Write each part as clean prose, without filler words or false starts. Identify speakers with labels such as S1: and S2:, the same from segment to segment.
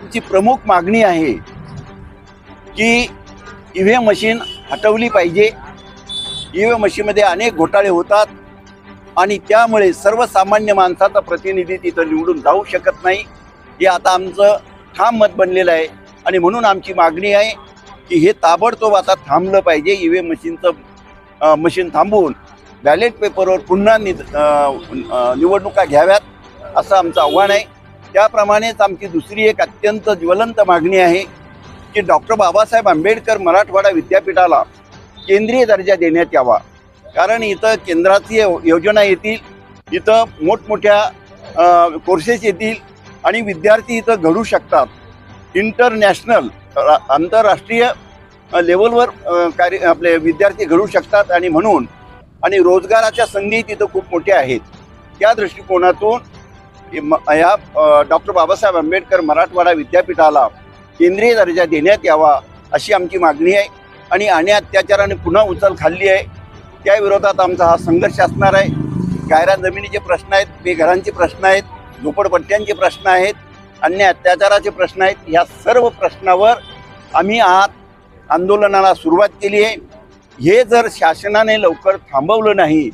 S1: आमची प्रमुख मागणी आहे की ईव्हीएम मशीन हटवली पाहिजे। ईव्हीएम मशीनमध्ये अनेक घोटाळे होतात आणि त्यामुळे सर्वसामान्य माणसाचा प्रतिनिधी तिथं निवडून जाऊ शकत नाही। हे आता आमचं ठाम मत बनलेलं आहे आणि म्हणून आमची मागणी आहे की हे ताबडतोब आता थांबलं पाहिजे। ईव्हीएम मशीन थांबवून बॅलेट पेपरवर पुन्हा निवडणुका घ्याव्यात असं आमचं आव्हान आहे। त्याप्रमाणेच आमची दुसरी एक अत्यंत ज्वलंत मागणी आहे की डॉक्टर बाबासाहेब आंबेडकर मराठवाडा विद्यापीठाला केंद्रीय दर्जा देण्यात यावा। कारण इथं केंद्राची योजना येतील, इथं मोठमोठ्या कोर्सेस येतील आणि विद्यार्थी इथं घडू शकतात। इंटरनॅशनल आंतरराष्ट्रीय लेवलवर आपले विद्यार्थी घडू शकतात आणि म्हणून आणि रोजगाराच्या संधी तिथं खूप मोठ्या आहेत। त्या दृष्टिकोनातून या डॉक्टर बाबासाहेब आंबेडकर मराठवाडा विद्यापीठाला केंद्रीय दर्जा देण्यात यावा अशी आमची मागणी आहे। आणि अत्याचाराने पुन्हा उचल खाल्ली आहे, त्या विरोधात आमचा हा संघर्ष असणार आहे। गायरान जमिनीचे प्रश्न आहेत, बेघरांचे प्रश्न आहेत, झोपडपट्ट्यांचे प्रश्न आहेत, अन्य अत्याचाराचे प्रश्न आहेत। या सर्व प्रश्नावर आम्ही आज आंदोलनाला सुरुवात केली आहे। हे जर शासनाने लवकर थांबवलं नाही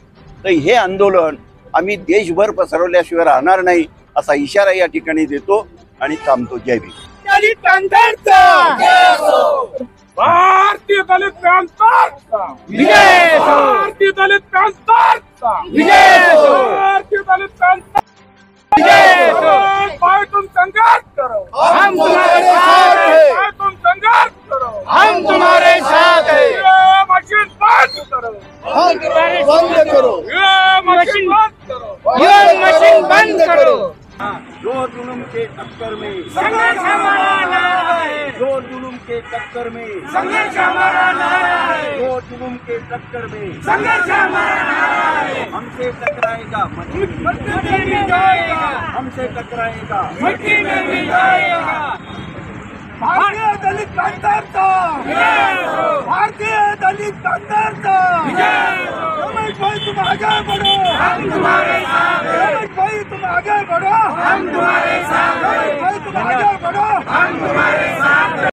S1: तर हे आंदोलन आम्ही देशभर पसरवल्याशिवाय राहणार नाही असा इशारा या ठिकाणी देतो आणि थांबतो। जय भीम।
S2: भारतीय दलित क्रांतीचा विजय, भारतीय दलित क्रांतीचा विजय, भारतीय दलित क्रांतीचा विजय। भाई तुम संघर्ष करो, हम तुम्हारे साथ हैं। भाई तुम संघर्ष करो, हम तुम्हारे साथ हैं। ये मशीन बंद करो, बंद करो, ये मशीन बंद करो, ये मशीन बंद करो।
S1: जो जुलूम के टक्कर में
S2: संघर्ष हमारा नारा है,
S1: जो जुलूम के टक्कर में
S2: संघर्ष हमारा नारा है,
S1: जो जुलूम के टक्कर में
S2: संघर्ष हमारा नारा है।
S1: हमसे टकराएगा
S2: मट्टी में भी जाएगा,
S1: हमसे टकराएगा
S2: मट्टी में भी जाएगा। भारतीय दलित क्रांतीचा विजय हो, भारतीय दलित क्रांतीचा विजय हो। रमेश भाई तुम आगे बढ़ो, हम तुम्हारे साथ हैं। रमेश भाई तुम आगे बढ़ो, हम तुम्हारे साथ हैं। रमेश भाई तुम आगे बढ़ो, हम तुम्हारे साथ हैं।